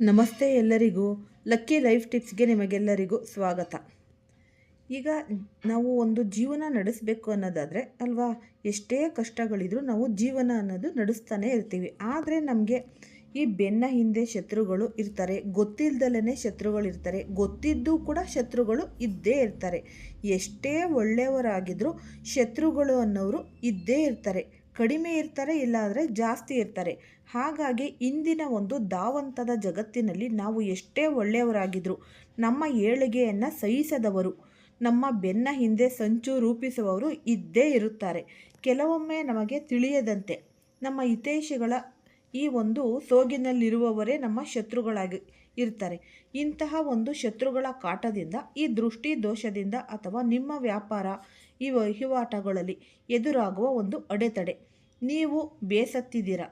ನಮಸ್ತೆ ಎಲ್ಲರಿಗೂ. Lucky life ಟಿಪ್ಸ್ಗೆ ನಿಮಗೆಲ್ಲರಿಗೂ ಸ್ವಾಗತ. ಈಗ ನಾವು ಒಂದು ಜೀವನ ನಡೆಸಬೇಕು ಅನ್ನೋದಾದರೆ ಅಲ್ವಾ, ಎಷ್ಟೇ ಕಷ್ಟಗಳಿದ್ರೂ ನಾವು ಜೀವನ ಅನ್ನೋದು ನಡೆಸ್ತಾನೆ ಇರ್ತೀವಿ. ಆದರೆ ನಮಗೆ ಈ ಬೆನ್ನ ಹಿಂದೆ ಶತ್ರುಗಳು ಇರ್ತಾರೆ, ಗೊತ್ತಿಲ್ಲದಲೇ ಶತ್ರುಗಳಿರ್ತಾರೆ, ಗೊತ್ತಿದ್ದೂ ಕೂಡ ಶತ್ರುಗಳು ಇದ್ದೇ ಇರ್ತಾರೆ. ಎಷ್ಟೇ ಒಳ್ಳೆಯವರಾಗಿದ್ದರೂ ಶತ್ರುಗಳು ಅನ್ನೋರು ಇದ್ದೇ ಇರ್ತಾರೆ. ಕಡಿಮೆ ಇರ್ತಾರೆ, ಇಲ್ಲಾಂದರೆ ಜಾಸ್ತಿ ಇರ್ತಾರೆ. ಹಾಗಾಗಿ ಇಂದಿನ ಒಂದು ಧಾವಂತದ ಜಗತ್ತಿನಲ್ಲಿ ನಾವು ಎಷ್ಟೇ ಒಳ್ಳೆಯವರಾಗಿದ್ದರೂ ನಮ್ಮ ಏಳಿಗೆಯನ್ನು ಸಹಿಸದವರು, ನಮ್ಮ ಬೆನ್ನ ಹಿಂದೆ ಸಂಚು ರೂಪಿಸುವವರು ಇದ್ದೇ ಇರುತ್ತಾರೆ. ಕೆಲವೊಮ್ಮೆ ನಮಗೆ ತಿಳಿಯದಂತೆ ನಮ್ಮ ಹಿತೈಷಿಗಳ ಈ ಒಂದು ಸೋಗಿನಲ್ಲಿರುವವರೇ ನಮ್ಮ ಶತ್ರುಗಳಾಗಿ ಇರ್ತಾರೆ. ಇಂತಹ ಒಂದು ಶತ್ರುಗಳ ಕಾಟದಿಂದ, ಈ ದೃಷ್ಟಿ ದೋಷದಿಂದ ಅಥವಾ ನಿಮ್ಮ ವ್ಯಾಪಾರ ಈ ವಹಿವಾಟುಗಳಲ್ಲಿ ಎದುರಾಗುವ ಒಂದು ಅಡೆತಡೆ ನೀವು ಬೇಸತ್ತಿದ್ದೀರ.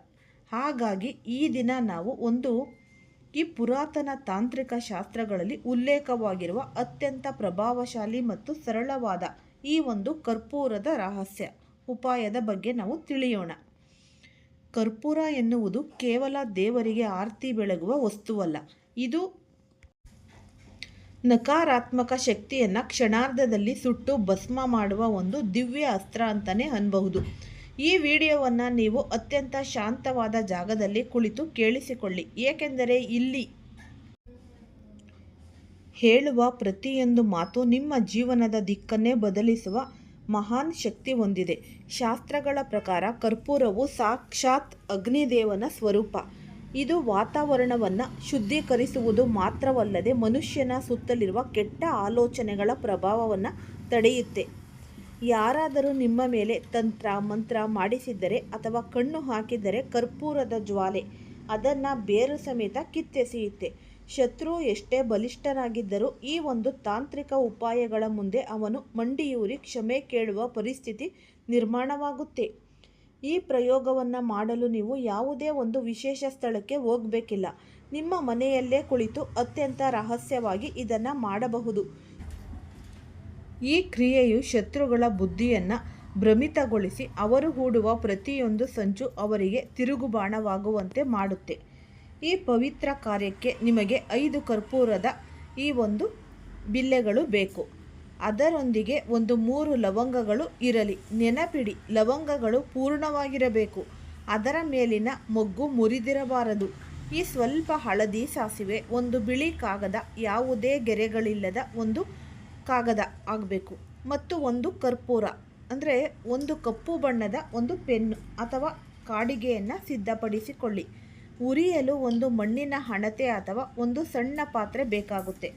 ಹಾಗಾಗಿ ಈ ದಿನ ನಾವು ಈ ಪುರಾತನ ತಾಂತ್ರಿಕ ಶಾಸ್ತ್ರಗಳಲ್ಲಿ ಉಲ್ಲೇಖವಾಗಿರುವ ಅತ್ಯಂತ ಪ್ರಭಾವಶಾಲಿ ಮತ್ತು ಸರಳವಾದ ಈ ಒಂದು ಕರ್ಪೂರದ ರಹಸ್ಯ ಉಪಾಯದ ಬಗ್ಗೆ ನಾವು ತಿಳಿಯೋಣ. ಕರ್ಪೂರ ಎನ್ನುವುದು ಕೇವಲ ದೇವರಿಗೆ ಆರತಿ ಬೆಳಗುವ ವಸ್ತುವಲ್ಲ. ಇದು ನಕಾರಾತ್ಮಕ ಶಕ್ತಿಯನ್ನು ಕ್ಷಣಾರ್ಧದಲ್ಲಿ ಸುಟ್ಟು ಭಸ್ಮ ಮಾಡುವ ಒಂದು ದಿವ್ಯ ಅಸ್ತ್ರ ಅಂತಲೇ ಅನ್ಬಹುದು. ಈ ವಿಡಿಯೋವನ್ನು ನೀವು ಅತ್ಯಂತ ಶಾಂತವಾದ ಜಾಗದಲ್ಲಿ ಕುಳಿತು ಕೇಳಿಸಿಕೊಳ್ಳಿ, ಏಕೆಂದರೆ ಇಲ್ಲಿ ಹೇಳುವ ಪ್ರತಿಯೊಂದು ಮಾತು ನಿಮ್ಮ ಜೀವನದ ದಿಕ್ಕನ್ನೇ ಬದಲಿಸುವ ಮಹಾನ್ ಶಕ್ತಿ ಹೊಂದಿದೆ. ಶಾಸ್ತ್ರಗಳ ಪ್ರಕಾರ ಕರ್ಪೂರವು ಸಾಕ್ಷಾತ್ ಅಗ್ನಿದೇವನ ಸ್ವರೂಪ. ಇದು ವಾತಾವರಣವನ್ನು ಶುದ್ಧೀಕರಿಸುವುದು ಮಾತ್ರವಲ್ಲದೆ ಮನುಷ್ಯನ ಸುತ್ತಲಿರುವ ಕೆಟ್ಟ ಆಲೋಚನೆಗಳ ಪ್ರಭಾವವನ್ನು ತಡೆಯುತ್ತೆ. ಯಾರಾದರೂ ನಿಮ್ಮ ಮೇಲೆ ತಂತ್ರ ಮಂತ್ರ ಮಾಡಿಸಿದ್ದರೆ ಅಥವಾ ಕಣ್ಣು ಹಾಕಿದರೆ ಕರ್ಪೂರದ ಜ್ವಾಲೆ ಅದನ್ನು ಬೇರು ಸಮೇತ ಕಿತ್ತೆಸೆಯುತ್ತೆ. ಶತ್ರು ಎಷ್ಟೇ ಬಲಿಷ್ಠನಾಗಿದ್ದರೂ ಈ ಒಂದು ತಾಂತ್ರಿಕ ಉಪಾಯಗಳ ಮುಂದೆ ಅವನು ಮಂಡಿಯೂರಿ ಕ್ಷಮೆ ಕೇಳುವ ಪರಿಸ್ಥಿತಿ ನಿರ್ಮಾಣವಾಗುತ್ತೆ. ಈ ಪ್ರಯೋಗವನ್ನು ಮಾಡಲು ನೀವು ಯಾವುದೇ ಒಂದು ವಿಶೇಷ ಸ್ಥಳಕ್ಕೆ ಹೋಗಬೇಕಿಲ್ಲ. ನಿಮ್ಮ ಮನೆಯಲ್ಲೇ ಕುಳಿತು ಅತ್ಯಂತ ರಹಸ್ಯವಾಗಿ ಇದನ್ನು ಮಾಡಬಹುದು. ಈ ಕ್ರಿಯೆಯು ಶತ್ರುಗಳ ಬುದ್ಧಿಯನ್ನು ಭ್ರಮಿತಗೊಳಿಸಿ ಅವರು ಹೂಡುವ ಪ್ರತಿಯೊಂದು ಸಂಚು ಅವರಿಗೆ ತಿರುಗುಬಾಣವಾಗುವಂತೆ ಮಾಡುತ್ತೆ. ಈ ಪವಿತ್ರ ಕಾರ್ಯಕ್ಕೆ ನಿಮಗೆ 5 ಕರ್ಪೂರದ ಈ ಒಂದು ಬಿಲ್ಲೆಗಳು ಬೇಕು. ಅದರೊಂದಿಗೆ 3 ಲವಂಗಗಳು ಇರಲಿ. ನೆನಪಿಡಿ, ಲವಂಗಗಳು ಪೂರ್ಣವಾಗಿರಬೇಕು. ಅದರ ಮೇಲಿನ ಮೊಗ್ಗು ಮುರಿದಿರಬಾರದು. ಈ ಸ್ವಲ್ಪ ಹಳದಿ ಸಾಸಿವೆ, 1 ಬಿಳಿ ಕಾಗದ, ಯಾವುದೇ ಗೆರೆಗಳಿಲ್ಲದ ಒಂದು ಕಾಗದ ಆಗಬೇಕು, ಮತ್ತು 1 ಕರ್ಪೂರ ಅಂದರೆ 1 ಕಪ್ಪು ಬಣ್ಣದ ಒಂದು ಪೆನ್ನು ಅಥವಾ ಕಾಡಿಗೆಯನ್ನು ಸಿದ್ಧಪಡಿಸಿಕೊಳ್ಳಿ. ಉರಿಯಲು 1 ಮಣ್ಣಿನ ಹಣತೆ ಅಥವಾ ಒಂದು ಸಣ್ಣ ಪಾತ್ರೆ ಬೇಕಾಗುತ್ತೆ.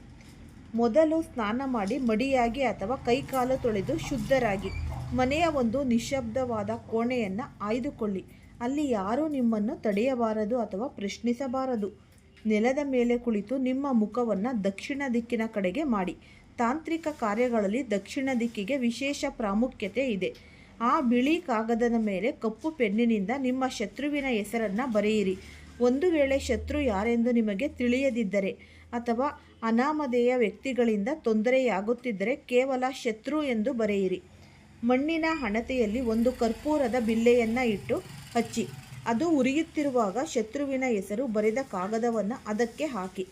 ಮೊದಲು ಸ್ನಾನ ಮಾಡಿ ಮಡಿಯಾಗಿ ಅಥವಾ ಕೈಕಾಲು ತೊಳೆದು ಶುದ್ಧರಾಗಿ ಮನೆಯ ಒಂದು ನಿಶ್ಶಬ್ದವಾದ ಕೋಣೆಯನ್ನು ಆಯ್ದುಕೊಳ್ಳಿ. ಅಲ್ಲಿ ಯಾರೂ ನಿಮ್ಮನ್ನು ತಡೆಯಬಾರದು ಅಥವಾ ಪ್ರಶ್ನಿಸಬಾರದು. ನೆಲದ ಮೇಲೆ ಕುಳಿತು ನಿಮ್ಮ ಮುಖವನ್ನು ದಕ್ಷಿಣ ದಿಕ್ಕಿನ ಕಡೆಗೆ ಮಾಡಿ. ತಾಂತ್ರಿಕ ಕಾರ್ಯಗಳಲ್ಲಿ ದಕ್ಷಿಣ ದಿಕ್ಕಿಗೆ ವಿಶೇಷ ಪ್ರಾಮುಖ್ಯತೆ ಇದೆ. ಆ ಬಿಳಿ ಕಾಗದದ ಮೇಲೆ ಕಪ್ಪು ಪೆನ್ನಿನಿಂದ ನಿಮ್ಮ ಶತ್ರುವಿನ ಹೆಸರನ್ನು ಬರೆಯಿರಿ. ಒಂದು ವೇಳೆ ಶತ್ರು ಯಾರೆಂದು ನಿಮಗೆ ತಿಳಿಯದಿದ್ದರೆ ಅಥವಾ ಅನಾಮಧೇಯ ವ್ಯಕ್ತಿಗಳಿಂದ ತೊಂದರೆಯಾಗುತ್ತಿದ್ದರೆ ಕೇವಲ ಶತ್ರು ಎಂದು ಬರೆಯಿರಿ. ಮಣ್ಣಿನ ಹಣತೆಯಲ್ಲಿ 1 ಕರ್ಪೂರದ ಬಿಲ್ಲೆಯನ್ನು ಇಟ್ಟು ಹಚ್ಚಿ. ಅದು ಉರಿಯುತ್ತಿರುವಾಗ ಶತ್ರುವಿನ ಹೆಸರು ಬರೆದ ಕಾಗದವನ್ನು ಅದಕ್ಕೆ ಹಾಕಿ.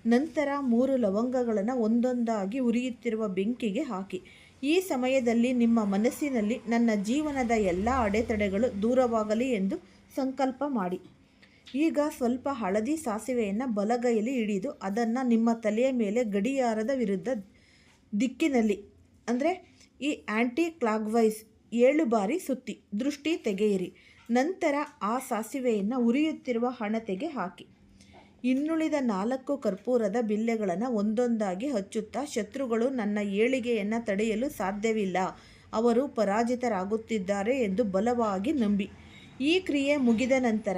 ನಂತರ 3 ಲವಂಗಗಳನ್ನು ಒಂದೊಂದಾಗಿ ಉರಿಯುತ್ತಿರುವ ಬೆಂಕಿಗೆ ಹಾಕಿ. ಈ ಸಮಯದಲ್ಲಿ ನಿಮ್ಮ ಮನಸ್ಸಿನಲ್ಲಿ ನನ್ನ ಜೀವನದ ಎಲ್ಲ ಅಡೆತಡೆಗಳು ದೂರವಾಗಲಿ ಎಂದು ಸಂಕಲ್ಪ ಮಾಡಿ. ಈಗ ಸ್ವಲ್ಪ ಹಳದಿ ಸಾಸಿವೆಯನ್ನು ಬಲಗೈಯಲ್ಲಿ ಹಿಡಿದು ಅದನ್ನು ನಿಮ್ಮ ತಲೆಯ ಮೇಲೆ ಗಡಿಯಾರದ ವಿರುದ್ಧ ದಿಕ್ಕಿನಲ್ಲಿ ಅಂದರೆ ಈ ಆ್ಯಂಟಿ ಕ್ಲಾಕ್ವೈಸ್ 7 ಬಾರಿ ಸುತ್ತಿ ದೃಷ್ಟಿ ತೆಗೆಯಿರಿ. ನಂತರ ಆ ಸಾಸಿವೆಯನ್ನು ಉರಿಯುತ್ತಿರುವ ಹಣತೆಗೆ ಹಾಕಿ. ಇನ್ನುಳಿದ 4 ಕರ್ಪೂರದ ಬಿಲ್ಲೆಗಳನ್ನು ಒಂದೊಂದಾಗಿ ಹಚ್ಚುತ್ತಾ, ಶತ್ರುಗಳು ನನ್ನ ಏಳಿಗೆಯನ್ನು ತಡೆಯಲು ಸಾಧ್ಯವಿಲ್ಲ, ಅವರು ಪರಾಜಿತರಾಗುತ್ತಿದ್ದಾರೆ ಎಂದು ಬಲವಾಗಿ ನಂಬಿ. ಈ ಕ್ರಿಯೆ ಮುಗಿದ ನಂತರ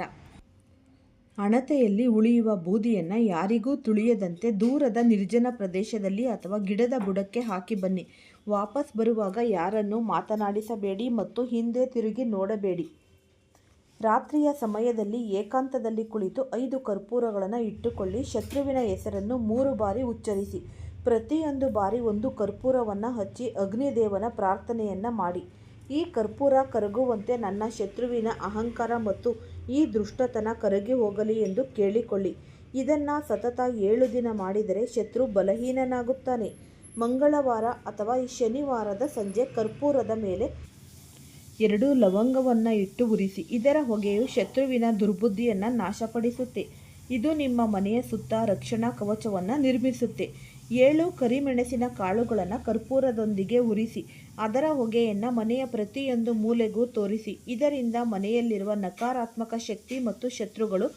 ಹಣತೆಯಲ್ಲಿ ಉಳಿಯುವ ಬೂದಿಯನ್ನು ಯಾರಿಗೂ ತುಳಿಯದಂತೆ ದೂರದ ನಿರ್ಜನ ಪ್ರದೇಶದಲ್ಲಿ ಅಥವಾ ಗಿಡದ ಬುಡಕ್ಕೆ ಹಾಕಿ ಬನ್ನಿ. ವಾಪಸ್ ಬರುವಾಗ ಯಾರನ್ನೂ ಮಾತನಾಡಿಸಬೇಡಿ ಮತ್ತು ಹಿಂದೆ ತಿರುಗಿ ನೋಡಬೇಡಿ. ರಾತ್ರಿಯ ಸಮಯದಲ್ಲಿ ಏಕಾಂತದಲ್ಲಿ ಕುಳಿತು 5 ಕರ್ಪೂರಗಳನ್ನು ಇಟ್ಟುಕೊಳ್ಳಿ. ಶತ್ರುವಿನ ಹೆಸರನ್ನು 3 ಬಾರಿ ಉಚ್ಚರಿಸಿ. ಪ್ರತಿಯೊಂದು ಬಾರಿ 1 ಕರ್ಪೂರವನ್ನು ಹಚ್ಚಿ ಅಗ್ನಿದೇವನ ಪ್ರಾರ್ಥನೆಯನ್ನು ಮಾಡಿ. ಈ ಕರ್ಪೂರ ಕರಗುವಂತೆ ನನ್ನ ಶತ್ರುವಿನ ಅಹಂಕಾರ ಮತ್ತು ಈ ದುಷ್ಟತನ ಕರಗಿ ಹೋಗಲಿ ಎಂದು ಕೇಳಿಕೊಳ್ಳಿ. ಇದನ್ನು ಸತತ 7 ದಿನ ಮಾಡಿದರೆ ಶತ್ರು ಬಲಹೀನನಾಗುತ್ತಾನೆ. ಮಂಗಳವಾರ ಅಥವಾ ಶನಿವಾರದ ಸಂಜೆ ಕರ್ಪೂರದ ಮೇಲೆ 2 ಲವಂಗವನ್ನು ಇಟ್ಟು ಉರಿಸಿ. ಇದರ ಹೊಗೆಯು ಶತ್ರುವಿನ ದುರ್ಬುದ್ಧಿಯನ್ನು ನಾಶಪಡಿಸುತ್ತೆ. ಇದು ನಿಮ್ಮ ಮನೆಯ ಸುತ್ತ ರಕ್ಷಣಾ ಕವಚವನ್ನು ನಿರ್ಮಿಸುತ್ತೆ. 7 ಕರಿಮೆಣಸಿನ ಕಾಳುಗಳನ್ನು ಕರ್ಪೂರದೊಂದಿಗೆ ಉರಿಸಿ. ಅದರ ಹೊಗೆಯನ್ನು ಮನೆಯ ಪ್ರತಿಯೊಂದು ಮೂಲೆಗೂ ತೋರಿಸಿ. ಇದರಿಂದ ಮನೆಯಲ್ಲಿರುವ ನಕಾರಾತ್ಮಕ ಶಕ್ತಿ ಮತ್ತು ಶತ್ರುಗಳು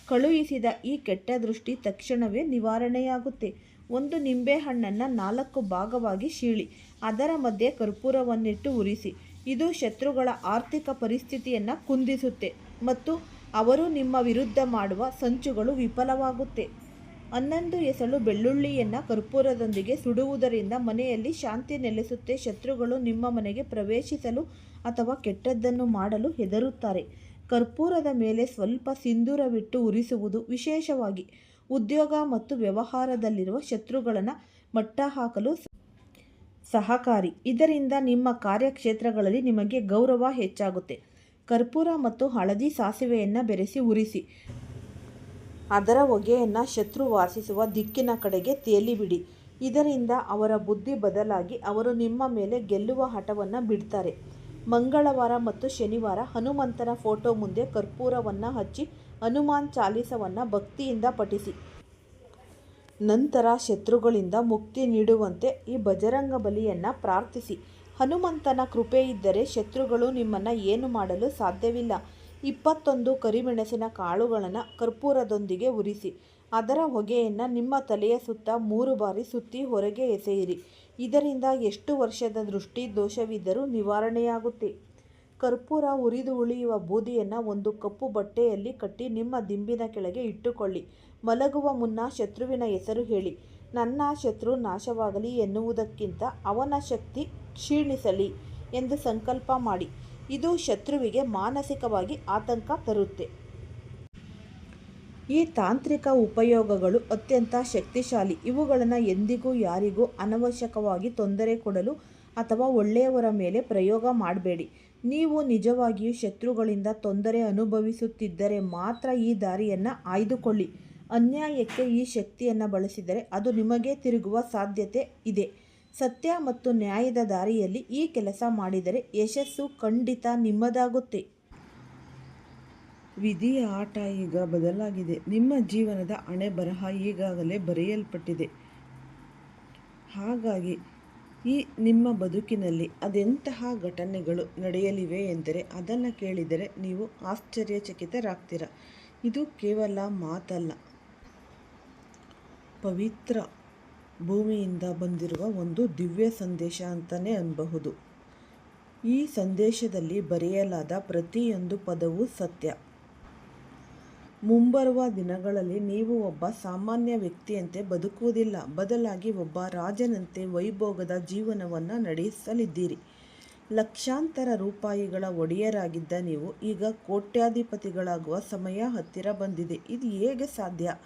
ಕಳುಹಿಸಿದ ಈ ಕೆಟ್ಟ ದೃಷ್ಟಿ ತಕ್ಷಣವೇ ನಿವಾರಣೆಯಾಗುತ್ತೆ. 1 ನಿಂಬೆಹಣ್ಣನ್ನು 4 ಭಾಗವಾಗಿ ಸೀಳಿ ಅದರ ಮಧ್ಯೆ ಕರ್ಪೂರವನ್ನಿಟ್ಟು ಉರಿಸಿ. ಇದು ಶತ್ರುಗಳ ಆರ್ಥಿಕ ಪರಿಸ್ಥಿತಿಯನ್ನು ಕುಂದಿಸುತ್ತೆ ಮತ್ತು ಅವರು ನಿಮ್ಮ ವಿರುದ್ಧ ಮಾಡುವ ಸಂಚುಗಳು ವಿಫಲವಾಗುತ್ತೆ. 11 ಎಸಳು ಬೆಳ್ಳುಳ್ಳಿಯನ್ನು ಕರ್ಪೂರದೊಂದಿಗೆ ಸುಡುವುದರಿಂದ ಮನೆಯಲ್ಲಿ ಶಾಂತಿ ನೆಲೆಸುತ್ತೆ. ಶತ್ರುಗಳು ನಿಮ್ಮ ಮನೆಗೆ ಪ್ರವೇಶಿಸಲು ಅಥವಾ ಕೆಟ್ಟದ್ದನ್ನು ಮಾಡಲು ಹೆದರುತ್ತಾರೆ. ಕರ್ಪೂರದ ಮೇಲೆ ಸ್ವಲ್ಪ ಸಿಂಧೂರವಿಟ್ಟು ಉರಿಸುವುದು ವಿಶೇಷವಾಗಿ ಉದ್ಯೋಗ ಮತ್ತು ವ್ಯವಹಾರದಲ್ಲಿರುವ ಶತ್ರುಗಳನ್ನು ಮಟ್ಟಹಾಕಲು ಸಹಕಾರಿ. ಇದರಿಂದ ನಿಮ್ಮ ಕಾರ್ಯಕ್ಷೇತ್ರಗಳಲ್ಲಿ ನಿಮಗೆ ಗೌರವ ಹೆಚ್ಚಾಗುತ್ತೆ. ಕರ್ಪೂರ ಮತ್ತು ಹಳದಿ ಸಾಸಿವೆಯನ್ನು ಬೆರೆಸಿ ಉರಿಸಿ. ಅದರ ಹೊಗೆಯನ್ನು ಶತ್ರು ವಾಸಿಸುವ ದಿಕ್ಕಿನ ಕಡೆಗೆ ತೇಲಿಬಿಡಿ. ಇದರಿಂದ ಅವರ ಬುದ್ಧಿ ಬದಲಾಗಿ ಅವರು ನಿಮ್ಮ ಮೇಲೆ ಗೆಲ್ಲುವ ಹಠವನ್ನು ಬಿಡ್ತಾರೆ. ಮಂಗಳವಾರ ಮತ್ತು ಶನಿವಾರ ಹನುಮಂತನ ಫೋಟೋ ಮುಂದೆ ಕರ್ಪೂರವನ್ನು ಹಚ್ಚಿ ಹನುಮಾನ್ ಚಾಲೀಸವನ್ನು ಭಕ್ತಿಯಿಂದ ಪಠಿಸಿ. ನಂತರ ಶತ್ರುಗಳಿಂದ ಮುಕ್ತಿ ನೀಡುವಂತೆ ಈ ಬಜರಂಗ ಬಲಿಯನ್ನು ಪ್ರಾರ್ಥಿಸಿ. ಹನುಮಂತನ ಕೃಪೆ ಇದ್ದರೆ ಶತ್ರುಗಳು ನಿಮ್ಮನ್ನು ಏನು ಮಾಡಲು ಸಾಧ್ಯವಿಲ್ಲ. 21 ಕರಿಮೆಣಸಿನ ಕಾಳುಗಳನ್ನು ಕರ್ಪೂರದೊಂದಿಗೆ ಉರಿಸಿ. ಅದರ ಹೊಗೆಯನ್ನು ನಿಮ್ಮ ತಲೆಯ ಸುತ್ತ 3 ಬಾರಿ ಸುತ್ತಿ ಹೊರಗೆ ಎಸೆಯಿರಿ. ಇದರಿಂದ ಎಷ್ಟು ವರ್ಷದ ದೃಷ್ಟಿ ದೋಷವಿದ್ದರೂ ನಿವಾರಣೆಯಾಗುತ್ತೆ. ಕರ್ಪೂರ ಉರಿದು ಉಳಿಯುವ ಬೂದಿಯನ್ನು ಒಂದು ಕಪ್ಪು ಬಟ್ಟೆಯಲ್ಲಿ ಕಟ್ಟಿ ನಿಮ್ಮ ದಿಂಬಿನ ಕೆಳಗೆ ಇಟ್ಟುಕೊಳ್ಳಿ. ಮಲಗುವ ಮುನ್ನ ಶತ್ರುವಿನ ಹೆಸರು ಹೇಳಿ. ನನ್ನ ಶತ್ರು ನಾಶವಾಗಲಿ ಎನ್ನುವುದಕ್ಕಿಂತ ಅವನ ಶಕ್ತಿ ಕ್ಷೀಣಿಸಲಿ ಎಂದು ಸಂಕಲ್ಪ ಮಾಡಿ. ಇದು ಶತ್ರುವಿಗೆ ಮಾನಸಿಕವಾಗಿ ಆತಂಕ ತರುತ್ತೆ. ಈ ತಾಂತ್ರಿಕ ಉಪಯೋಗಗಳು ಅತ್ಯಂತ ಶಕ್ತಿಶಾಲಿ. ಇವುಗಳನ್ನು ಎಂದಿಗೂ ಯಾರಿಗೂ ಅನವಶ್ಯಕವಾಗಿ ತೊಂದರೆ ಕೊಡಲು ಅಥವಾ ಒಳ್ಳೆಯವರ ಮೇಲೆ ಪ್ರಯೋಗ ಮಾಡಬೇಡಿ. ನೀವು ನಿಜವಾಗಿಯೂ ಶತ್ರುಗಳಿಂದ ತೊಂದರೆ ಅನುಭವಿಸುತ್ತಿದ್ದರೆ ಮಾತ್ರ ಈ ದಾರಿಯನ್ನು ಆಯ್ದುಕೊಳ್ಳಿ. ಅನ್ಯಾಯಕ್ಕೆ ಈ ಶಕ್ತಿಯನ್ನು ಬಳಸಿದರೆ ಅದು ನಿಮಗೆ ತಿರುಗುವ ಸಾಧ್ಯತೆ ಇದೆ. ಸತ್ಯ ಮತ್ತು ನ್ಯಾಯದ ದಾರಿಯಲ್ಲಿ ಈ ಕೆಲಸ ಮಾಡಿದರೆ ಯಶಸ್ಸು ಖಂಡಿತ ನಿಮ್ಮದಾಗುತ್ತೆ. ವಿಧಿಯ ಆಟ ಈಗ ಬದಲಾಗಿದೆ. ನಿಮ್ಮ ಜೀವನದ ಹಣೆ ಬರಹ ಈಗಾಗಲೇ ಬರೆಯಲ್ಪಟ್ಟಿದೆ. ಹಾಗಾಗಿ ನಿಮ್ಮ ಬದುಕಿನಲ್ಲಿ ಅದೆಂತಹ ಘಟನೆಗಳು ನಡೆಯಲಿವೆ ಎಂದರೆ ಅದನ್ನು ಕೇಳಿದರೆ ನೀವು ಆಶ್ಚರ್ಯಚಕಿತರಾಗ್ತೀರ. ಇದು ಕೇವಲ ಮಾತಲ್ಲ, ಪವಿತ್ರ ಭೂಮಿಯಿಂದ ಬಂದಿರುವ ಒಂದು ದಿವ್ಯ ಸಂದೇಶ ಅಂತಲೇ ಅನ್ನಬಹುದು. ಈ ಸಂದೇಶದಲ್ಲಿ ಬರೆಯಲಾದ ಪ್ರತಿಯೊಂದು ಪದವೂ ಸತ್ಯ. ಮುಂಬರುವ ದಿನಗಳಲ್ಲಿ ನೀವು ಒಬ್ಬ ಸಾಮಾನ್ಯ ವ್ಯಕ್ತಿಯಂತೆ ಬದುಕುವುದಿಲ್ಲ, ಬದಲಾಗಿ ಒಬ್ಬ ರಾಜನಂತೆ ವೈಭೋಗದ ಜೀವನವನ್ನು ನಡೆಸಲಿದ್ದೀರಿ. ಲಕ್ಷಾಂತರ ರೂಪಾಯಿಗಳ ಒಡೆಯರಾಗಿದ್ದ ನೀವು ಈಗ ಕೋಟ್ಯಾಧಿಪತಿಗಳಾಗುವ ಸಮಯ ಹತ್ತಿರ ಬಂದಿದೆ. ಇದು ಹೇಗೆ ಸಾಧ್ಯ?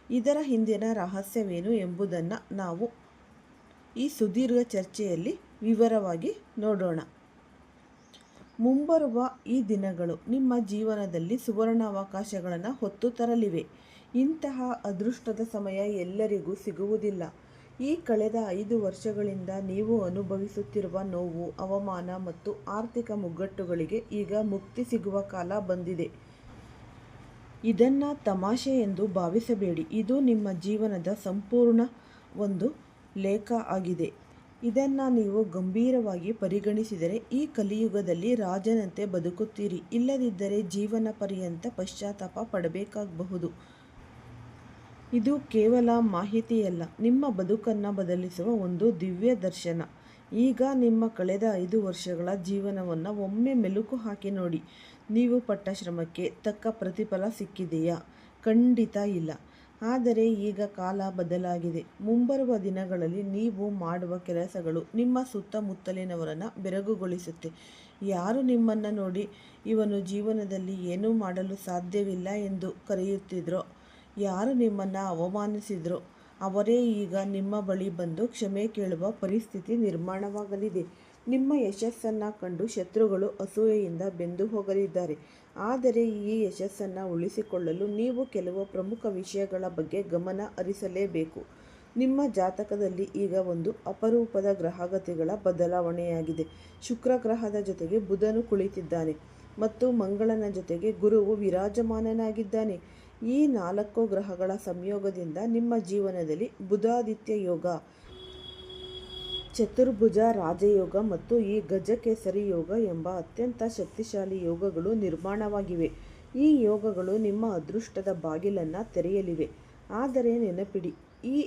ಇದರ ಹಿಂದಿನ ರಹಸ್ಯವೇನು ಎಂಬುದನ್ನು ನಾವು ಈ ಸುದೀರ್ಘ ಚರ್ಚೆಯಲ್ಲಿ ವಿವರವಾಗಿ ನೋಡೋಣ. ಮುಂಬರುವ ಈ ದಿನಗಳು ನಿಮ್ಮ ಜೀವನದಲ್ಲಿ ಸುವರ್ಣಾವಕಾಶಗಳನ್ನು ಹೊತ್ತು ತರಲಿವೆ. ಇಂತಹ ಅದೃಷ್ಟದ ಸಮಯ ಎಲ್ಲರಿಗೂ ಸಿಗುವುದಿಲ್ಲ. ಈ ಕಳೆದ 5 ವರ್ಷಗಳಿಂದ ನೀವು ಅನುಭವಿಸುತ್ತಿರುವ ನೋವು, ಅವಮಾನ ಮತ್ತು ಆರ್ಥಿಕ ಮುಗ್ಗಟ್ಟುಗಳಿಗೆ ಈಗ ಮುಕ್ತಿ ಸಿಗುವ ಕಾಲ ಬಂದಿದೆ. ಇದನ್ನು ತಮಾಷೆ ಎಂದು ಭಾವಿಸಬೇಡಿ. ಇದು ನಿಮ್ಮ ಜೀವನದ ಸಂಪೂರ್ಣ ಒಂದು ಲೇಖ ಆಗಿದೆ. ಇದನ್ನು ನೀವು ಗಂಭೀರವಾಗಿ ಪರಿಗಣಿಸಿದರೆ ಈ ಕಲಿಯುಗದಲ್ಲಿ ರಾಜನಂತೆ ಬದುಕುತ್ತೀರಿ. ಇಲ್ಲದಿದ್ದರೆ ಜೀವನ ಪರ್ಯಂತ ಪಶ್ಚಾತ್ತಾಪ ಪಡಬೇಕಾಗಬಹುದು. ಇದು ಕೇವಲ ಮಾಹಿತಿಯಲ್ಲ, ನಿಮ್ಮ ಬದುಕನ್ನು ಬದಲಿಸುವ ಒಂದು ದಿವ್ಯ ದರ್ಶನ. ಈಗ ನಿಮ್ಮ ಕಳೆದ 5 ವರ್ಷಗಳ ಜೀವನವನ್ನು ಒಮ್ಮೆ ಮೆಲುಕು ಹಾಕಿ ನೋಡಿ. ನೀವು ಪಟ್ಟ ಶ್ರಮಕ್ಕೆ ತಕ್ಕ ಪ್ರತಿಫಲ ಸಿಕ್ಕಿದೆಯಾ? ಖಂಡಿತ ಇಲ್ಲ. ಆದರೆ ಈಗ ಕಾಲ ಬದಲಾಗಿದೆ. ಮುಂಬರುವ ದಿನಗಳಲ್ಲಿ ನೀವು ಮಾಡುವ ಕೆಲಸಗಳು ನಿಮ್ಮ ಸುತ್ತಮುತ್ತಲಿನವರನ್ನು ಬೆರಗುಗೊಳಿಸುತ್ತೆ. ಯಾರು ನಿಮ್ಮನ್ನು ನೋಡಿ ಇವನು ಜೀವನದಲ್ಲಿ ಏನೂ ಮಾಡಲು ಸಾಧ್ಯವಿಲ್ಲ ಎಂದು ಕರೆಯುತ್ತಿದ್ರೋ, ಯಾರು ನಿಮ್ಮನ್ನು ಅವಮಾನಿಸಿದ್ರೋ ಅವರೇ ಈಗ ನಿಮ್ಮ ಬಳಿ ಬಂದು ಕ್ಷಮೆ ಕೇಳುವ ಪರಿಸ್ಥಿತಿ ನಿರ್ಮಾಣವಾಗಲಿದೆ. ನಿಮ್ಮ ಯಶಸ್ಸನ್ನು ಕಂಡು ಶತ್ರುಗಳು ಅಸೂಯೆಯಿಂದ ಬೆಂದು ಹೋಗಲಿದ್ದಾರೆ. ಆದರೆ ಈ ಯಶಸ್ಸನ್ನು ಉಳಿಸಿಕೊಳ್ಳಲು ನೀವು ಕೆಲವು ಪ್ರಮುಖ ವಿಷಯಗಳ ಬಗ್ಗೆ ಗಮನ ಹರಿಸಲೇಬೇಕು. ನಿಮ್ಮ ಜಾತಕದಲ್ಲಿ ಈಗ ಒಂದು ಅಪರೂಪದ ಗ್ರಹಗತಿಗಳ ಬದಲಾವಣೆಯಾಗಿದೆ. ಶುಕ್ರ ಗ್ರಹದ ಜೊತೆಗೆ ಬುಧನು ಕುಳಿತಿದ್ದಾನೆ ಮತ್ತು ಮಂಗಳನ ಜೊತೆಗೆ ಗುರುವು ವಿರಾಜಮಾನನಾಗಿದ್ದಾನೆ. ಈ 4 ಗ್ರಹಗಳ ಸಂಯೋಗದಿಂದ ನಿಮ್ಮ ಜೀವನದಲ್ಲಿ ಬುಧಾದಿತ್ಯ ಯೋಗ, ಚತುರ್ಭುಜ ರಾಜಯೋಗ ಮತ್ತು ಈ ಗಜಕೇಸರಿ ಯೋಗ ಎಂಬ ಅತ್ಯಂತ ಶಕ್ತಿಶಾಲಿ ಯೋಗಗಳು ನಿರ್ಮಾಣವಾಗಿವೆ. ಈ ಯೋಗಗಳು ನಿಮ್ಮ ಅದೃಷ್ಟದ ಬಾಗಿಲನ್ನು ತೆರೆಯಲಿವೆ. ಆದರೆ ನೆನಪಿಡಿ, ಈ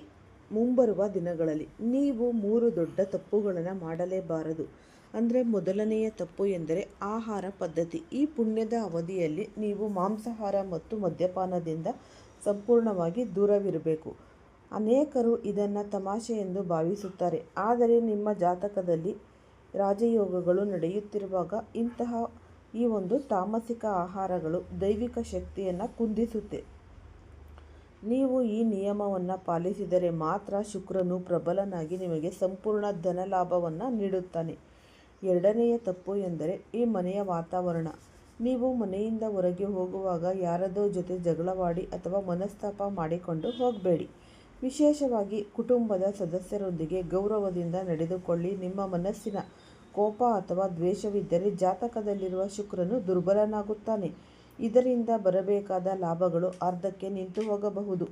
ಮುಂಬರುವ ದಿನಗಳಲ್ಲಿ ನೀವು 3 ದೊಡ್ಡ ತಪ್ಪುಗಳನ್ನು ಮಾಡಲೇಬಾರದು. ಅಂದರೆ ಮೊದಲನೆಯ ತಪ್ಪು ಎಂದರೆ ಆಹಾರ ಪದ್ಧತಿ. ಈ ಪುಣ್ಯದ ಅವಧಿಯಲ್ಲಿ ನೀವು ಮಾಂಸಾಹಾರ ಮತ್ತು ಮದ್ಯಪಾನದಿಂದ ಸಂಪೂರ್ಣವಾಗಿ ದೂರವಿರಬೇಕು. ಅನೇಕರು ಇದನ್ನು ತಮಾಷೆ ಎಂದು ಭಾವಿಸುತ್ತಾರೆ, ಆದರೆ ನಿಮ್ಮ ಜಾತಕದಲ್ಲಿ ರಾಜಯೋಗಗಳು ನಡೆಯುತ್ತಿರುವಾಗ ಇಂತಹ ಈ ಒಂದು ತಾಮಸಿಕ ಆಹಾರಗಳು ದೈವಿಕ ಶಕ್ತಿಯನ್ನು ಕುಂದಿಸುತ್ತೆ. ನೀವು ಈ ನಿಯಮವನ್ನು ಪಾಲಿಸಿದರೆ ಮಾತ್ರ ಶುಕ್ರನು ಪ್ರಬಲನಾಗಿ ನಿಮಗೆ ಸಂಪೂರ್ಣ ಧನಲಾಭವನ್ನು ನೀಡುತ್ತಾನೆ. ಎರಡನೆಯ ತಪ್ಪು ಎಂದರೆ ಈ ಮನೆಯ ವಾತಾವರಣ. ನೀವು ಮನೆಯಿಂದ ಹೊರಗೆ ಹೋಗುವಾಗ ಯಾರದೋ ಜೊತೆ ಜಗಳವಾಡಿ ಅಥವಾ ಮನಸ್ತಾಪ ಮಾಡಿಕೊಂಡು ಹೋಗಬೇಡಿ. ವಿಶೇಷವಾಗಿ ಕುಟುಂಬದ ಸದಸ್ಯರೊಂದಿಗೆ ಗೌರವದಿಂದ ನಡೆದುಕೊಳ್ಳಿ. ನಿಮ್ಮ ಮನಸ್ಸಿನ ಕೋಪ ಅಥವಾ ದ್ವೇಷವಿದ್ದರೆ ಜಾತಕದಲ್ಲಿರುವ ಶುಕ್ರನು ದುರ್ಬಲನಾಗುತ್ತಾನೆ. ಇದರಿಂದ ಬರಬೇಕಾದ ಲಾಭಗಳು ಅರ್ಧಕ್ಕೆ ನಿಂತು ಹೋಗಬಹುದು.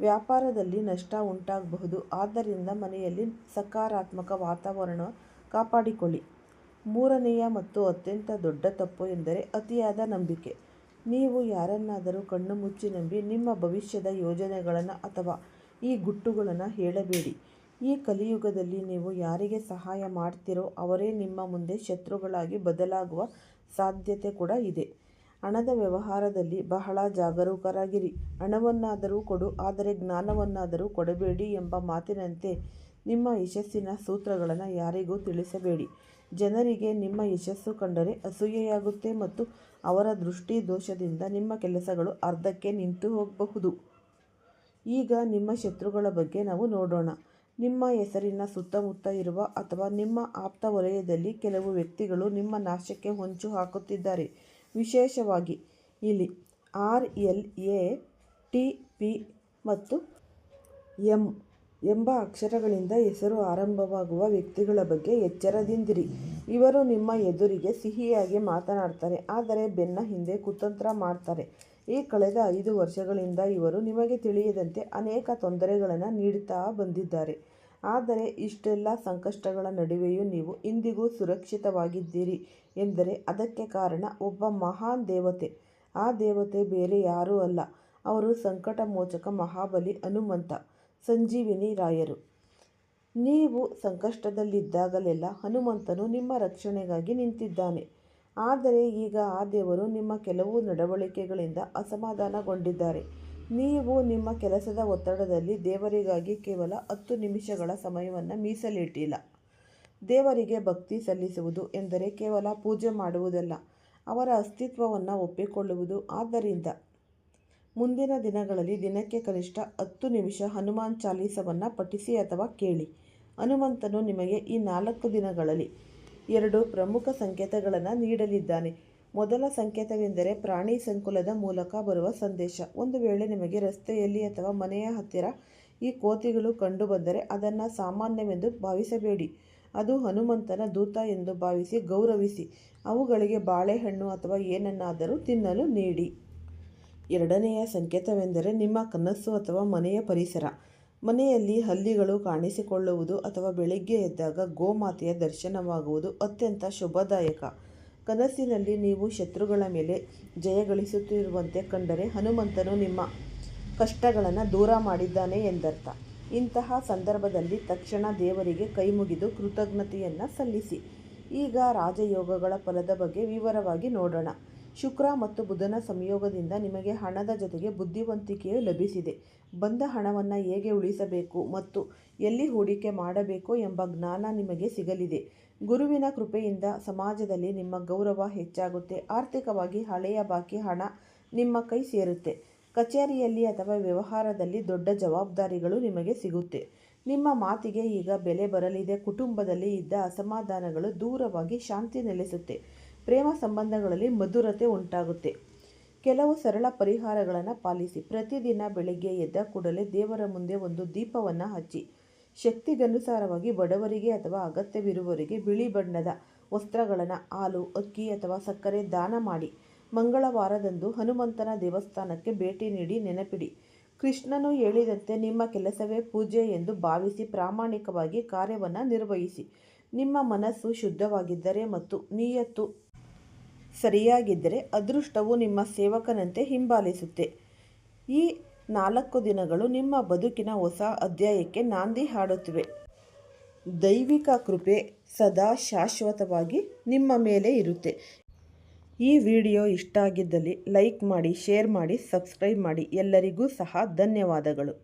ವ್ಯಾಪಾರದಲ್ಲಿ ನಷ್ಟ ಉಂಟಾಗಬಹುದು. ಆದ್ದರಿಂದ ಮನೆಯಲ್ಲಿ ಸಕಾರಾತ್ಮಕ ವಾತಾವರಣ ಕಾಪಾಡಿಕೊಳ್ಳಿ. ಮೂರನೆಯ ಮತ್ತು ಅತ್ಯಂತ ದೊಡ್ಡ ತಪ್ಪು ಎಂದರೆ ಅತಿಯಾದ ನಂಬಿಕೆ. ನೀವು ಯಾರನ್ನಾದರೂ ಕಣ್ಣು ಮುಚ್ಚಿ ನಂಬಿ ನಿಮ್ಮ ಭವಿಷ್ಯದ ಯೋಜನೆಗಳನ್ನು ಅಥವಾ ಈ ಗುಟ್ಟುಗಳನ್ನು ಹೇಳಬೇಡಿ. ಈ ಕಲಿಯುಗದಲ್ಲಿ ನೀವು ಯಾರಿಗೆ ಸಹಾಯ ಮಾಡ್ತೀರೋ ಅವರೇ ನಿಮ್ಮ ಮುಂದೆ ಶತ್ರುಗಳಾಗಿ ಬದಲಾಗುವ ಸಾಧ್ಯತೆ ಕೂಡ ಇದೆ. ಹಣದ ವ್ಯವಹಾರದಲ್ಲಿ ಬಹಳ ಜಾಗರೂಕರಾಗಿರಿ. ಹಣವನ್ನಾದರೂ ಕೊಡು, ಆದರೆ ಜ್ಞಾನವನ್ನಾದರೂ ಕೊಡಬೇಡಿ ಎಂಬ ಮಾತಿನಂತೆ ನಿಮ್ಮ ಯಶಸ್ಸಿನ ಸೂತ್ರಗಳನ್ನು ಯಾರಿಗೂ ತಿಳಿಸಬೇಡಿ. ಜನರಿಗೆ ನಿಮ್ಮ ಯಶಸ್ಸು ಕಂಡರೆ ಅಸೂಯೆಯಾಗುತ್ತೆ ಮತ್ತು ಅವರ ದೃಷ್ಟಿ ದೋಷದಿಂದ ನಿಮ್ಮ ಕೆಲಸಗಳು ಅರ್ಧಕ್ಕೆ ನಿಂತು ಹೋಗಬಹುದು. ಈಗ ನಿಮ್ಮ ಶತ್ರುಗಳ ಬಗ್ಗೆ ನಾವು ನೋಡೋಣ. ನಿಮ್ಮ ಹೆಸರಿನ ಸುತ್ತಮುತ್ತ ಇರುವ ಅಥವಾ ನಿಮ್ಮ ಆಪ್ತ ವಲಯದಲ್ಲಿ ಕೆಲವು ವ್ಯಕ್ತಿಗಳು ನಿಮ್ಮ ನಾಶಕ್ಕೆ ಹೊಂಚು ಹಾಕುತ್ತಿದ್ದಾರೆ. ವಿಶೇಷವಾಗಿ ಇಲ್ಲಿ RLATP ಮತ್ತು M ಎಂಬ ಅಕ್ಷರಗಳಿಂದ ಹೆಸರು ಆರಂಭವಾಗುವ ವ್ಯಕ್ತಿಗಳ ಬಗ್ಗೆ ಎಚ್ಚರದಿಂದಿರಿ. ಇವರು ನಿಮ್ಮ ಎದುರಿಗೆ ಸಿಹಿಯಾಗಿ ಮಾತನಾಡ್ತಾರೆ, ಆದರೆ ಬೆನ್ನ ಹಿಂದೆ ಕುತಂತ್ರ ಮಾಡ್ತಾರೆ. ಈ ಕಳೆದ 5 ವರ್ಷಗಳಿಂದ ಇವರು ನಿಮಗೆ ತಿಳಿಯದಂತೆ ಅನೇಕ ತೊಂದರೆಗಳನ್ನು ನೀಡುತ್ತಾ ಬಂದಿದ್ದಾರೆ. ಆದರೆ ಇಷ್ಟೆಲ್ಲ ಸಂಕಷ್ಟಗಳ ನಡುವೆಯೂ ನೀವು ಇಂದಿಗೂ ಸುರಕ್ಷಿತವಾಗಿದ್ದೀರಿ ಎಂದರೆ ಅದಕ್ಕೆ ಕಾರಣ ಒಬ್ಬ ಮಹಾನ್ ದೇವತೆ. ಆ ದೇವತೆ ಬೇರೆ ಯಾರೂ ಅಲ್ಲ, ಅವರು ಸಂಕಟಮೋಚಕ ಮಹಾಬಲಿ ಹನುಮಂತ, ಸಂಜೀವಿನಿ ರಾಯರು. ನೀವು ಸಂಕಷ್ಟದಲ್ಲಿದ್ದಾಗಲೆಲ್ಲ ಹನುಮಂತನು ನಿಮ್ಮ ರಕ್ಷಣೆಗಾಗಿ ನಿಂತಿದ್ದಾನೆ. ಆದರೆ ಈಗ ಆ ದೇವರು ನಿಮ್ಮ ಕೆಲವು ನಡವಳಿಕೆಗಳಿಂದ ಅಸಮಾಧಾನಗೊಂಡಿದ್ದಾರೆ. ನೀವು ನಿಮ್ಮ ಕೆಲಸದ ಒತ್ತಡದಲ್ಲಿ ದೇವರಿಗಾಗಿ ಕೇವಲ 10 ನಿಮಿಷಗಳ ಸಮಯವನ್ನು ಮೀಸಲಿಟ್ಟಿಲ್ಲ. ದೇವರಿಗೆ ಭಕ್ತಿ ಸಲ್ಲಿಸುವುದು ಎಂದರೆ ಕೇವಲ ಪೂಜೆ ಮಾಡುವುದಲ್ಲ, ಅವರ ಅಸ್ತಿತ್ವವನ್ನು ಒಪ್ಪಿಕೊಳ್ಳುವುದು. ಆದ್ದರಿಂದ ಮುಂದಿನ ದಿನಗಳಲ್ಲಿ ದಿನಕ್ಕೆ ಕನಿಷ್ಠ 10 ನಿಮಿಷ ಹನುಮಾನ್ ಚಾಲೀಸವನ್ನು ಪಠಿಸಿ ಅಥವಾ ಕೇಳಿ. ಹನುಮಂತನು ನಿಮಗೆ ಈ 4 ದಿನಗಳಲ್ಲಿ 2 ಪ್ರಮುಖ ಸಂಕೇತಗಳನ್ನು ನೀಡಲಿದ್ದಾನೆ. ಮೊದಲ ಸಂಕೇತವೆಂದರೆ ಪ್ರಾಣಿ ಸಂಕುಲದ ಮೂಲಕ ಬರುವ ಸಂದೇಶ. ಒಂದು ವೇಳೆ ನಿಮಗೆ ರಸ್ತೆಯಲ್ಲಿ ಅಥವಾ ಮನೆಯ ಹತ್ತಿರ ಈ ಕೋತಿಗಳು ಕಂಡುಬಂದರೆ ಅದನ್ನು ಸಾಮಾನ್ಯವೆಂದು ಭಾವಿಸಬೇಡಿ. ಅದು ಹನುಮಂತನ ದೂತ ಎಂದು ಭಾವಿಸಿ ಗೌರವಿಸಿ. ಅವುಗಳಿಗೆ ಬಾಳೆಹಣ್ಣು ಅಥವಾ ಏನನ್ನಾದರೂ ತಿನ್ನಲು ನೀಡಿ. ಎರಡನೆಯ ಸಂಕೇತವೆಂದರೆ ನಿಮ್ಮ ಕನಸು ಅಥವಾ ಮನೆಯ ಪರಿಸರ. ಮನೆಯಲ್ಲಿ ಹಲ್ಲಿಗಳು ಕಾಣಿಸಿಕೊಳ್ಳುವುದು ಅಥವಾ ಬೆಳಿಗ್ಗೆ ಎದ್ದಾಗ ಗೋಮಾತೆಯ ದರ್ಶನವಾಗುವುದು ಅತ್ಯಂತ ಶುಭದಾಯಕ. ಕನಸಿನಲ್ಲಿ ನೀವು ಶತ್ರುಗಳ ಮೇಲೆ ಜಯಗಳಿಸುತ್ತಿರುವಂತೆ ಕಂಡರೆ ಹನುಮಂತನು ನಿಮ್ಮ ಕಷ್ಟಗಳನ್ನು ದೂರ ಮಾಡಿದ್ದಾನೆ ಎಂದರ್ಥ. ಇಂತಹ ಸಂದರ್ಭದಲ್ಲಿ ತಕ್ಷಣ ದೇವರಿಗೆ ಕೈಮುಗಿದು ಕೃತಜ್ಞತೆಯನ್ನು ಸಲ್ಲಿಸಿ. ಈಗ ರಾಜಯೋಗಗಳ ಫಲದ ಬಗ್ಗೆ ವಿವರವಾಗಿ ನೋಡೋಣ. ಶುಕ್ರ ಮತ್ತು ಬುಧನ ಸಂಯೋಗದಿಂದ ನಿಮಗೆ ಹಣದ ಜೊತೆಗೆ ಬುದ್ಧಿವಂತಿಕೆಯೂ ಲಭಿಸಿದೆ. ಬಂದ ಹಣವನ್ನು ಹೇಗೆ ಉಳಿಸಬೇಕು ಮತ್ತು ಎಲ್ಲಿ ಹೂಡಿಕೆ ಮಾಡಬೇಕು ಎಂಬ ಜ್ಞಾನ ನಿಮಗೆ ಸಿಗಲಿದೆ. ಗುರುವಿನ ಕೃಪೆಯಿಂದ ಸಮಾಜದಲ್ಲಿ ನಿಮ್ಮ ಗೌರವ ಹೆಚ್ಚಾಗುತ್ತೆ. ಆರ್ಥಿಕವಾಗಿ ಹಳೆಯ ಬಾಕಿ ಹಣ ನಿಮ್ಮ ಕೈ ಸೇರುತ್ತೆ. ಕಚೇರಿಯಲ್ಲಿ ಅಥವಾ ವ್ಯವಹಾರದಲ್ಲಿ ದೊಡ್ಡ ಜವಾಬ್ದಾರಿಗಳು ನಿಮಗೆ ಸಿಗುತ್ತೆ. ನಿಮ್ಮ ಮಾತಿಗೆ ಈಗ ಬೆಲೆ ಬರಲಿದೆ. ಕುಟುಂಬದಲ್ಲಿ ಇದ್ದ ಅಸಮಾಧಾನಗಳು ದೂರವಾಗಿ ಶಾಂತಿ ನೆಲೆಸುತ್ತೆ. ಪ್ರೇಮ ಸಂಬಂಧಗಳಲ್ಲಿ ಮಧುರತೆ ಉಂಟಾಗುತ್ತೆ. ಕೆಲವು ಸರಳ ಪರಿಹಾರಗಳನ್ನು ಪಾಲಿಸಿ. ಪ್ರತಿದಿನ ಬೆಳಿಗ್ಗೆ ಎದ್ದ ಕೂಡಲೇ ದೇವರ ಮುಂದೆ ಒಂದು ದೀಪವನ್ನು ಹಚ್ಚಿ. ಶಕ್ತಿಗನುಸಾರವಾಗಿ ಬಡವರಿಗೆ ಅಥವಾ ಅಗತ್ಯವಿರುವವರಿಗೆ ಬಿಳಿ ಬಣ್ಣದ ವಸ್ತ್ರಗಳನ್ನು, ಹಾಲು, ಅಕ್ಕಿ ಅಥವಾ ಸಕ್ಕರೆ ದಾನ ಮಾಡಿ. ಮಂಗಳವಾರದಂದು ಹನುಮಂತನ ದೇವಸ್ಥಾನಕ್ಕೆ ಭೇಟಿ ನೀಡಿ ನೆನಪಿಡಿ. ಕೃಷ್ಣನು ಹೇಳಿದಂತೆ ನಿಮ್ಮ ಕೆಲಸವೇ ಪೂಜೆ ಎಂದು ಭಾವಿಸಿ ಪ್ರಾಮಾಣಿಕವಾಗಿ ಕಾರ್ಯವನ್ನು ನಿರ್ವಹಿಸಿ. ನಿಮ್ಮ ಮನಸ್ಸು ಶುದ್ಧವಾಗಿದ್ದರೆ ಮತ್ತು ನಿಯತ್ತು ಸರಿಯಾಗಿದ್ದರೆ ಅದೃಷ್ಟವು ನಿಮ್ಮ ಸೇವಕನಂತೆ ಹಿಂಬಾಲಿಸುತ್ತೆ. ಈ 4 ದಿನಗಳು ನಿಮ್ಮ ಬದುಕಿನ ಹೊಸ ಅಧ್ಯಾಯಕ್ಕೆ ನಾಂದಿ ಹಾಡುತ್ತಿವೆ. ದೈವಿಕ ಕೃಪೆ ಸದಾ ಶಾಶ್ವತವಾಗಿ ನಿಮ್ಮ ಮೇಲೆ ಇರುತ್ತೆ. ಈ ವಿಡಿಯೋ ಇಷ್ಟ ಆಗಿದ್ದಲ್ಲಿ ಲೈಕ್ ಮಾಡಿ, ಶೇರ್ ಮಾಡಿ, ಸಬ್ಸ್ಕ್ರೈಬ್ ಮಾಡಿ. ಎಲ್ಲರಿಗೂ ಸಹ ಧನ್ಯವಾದಗಳು.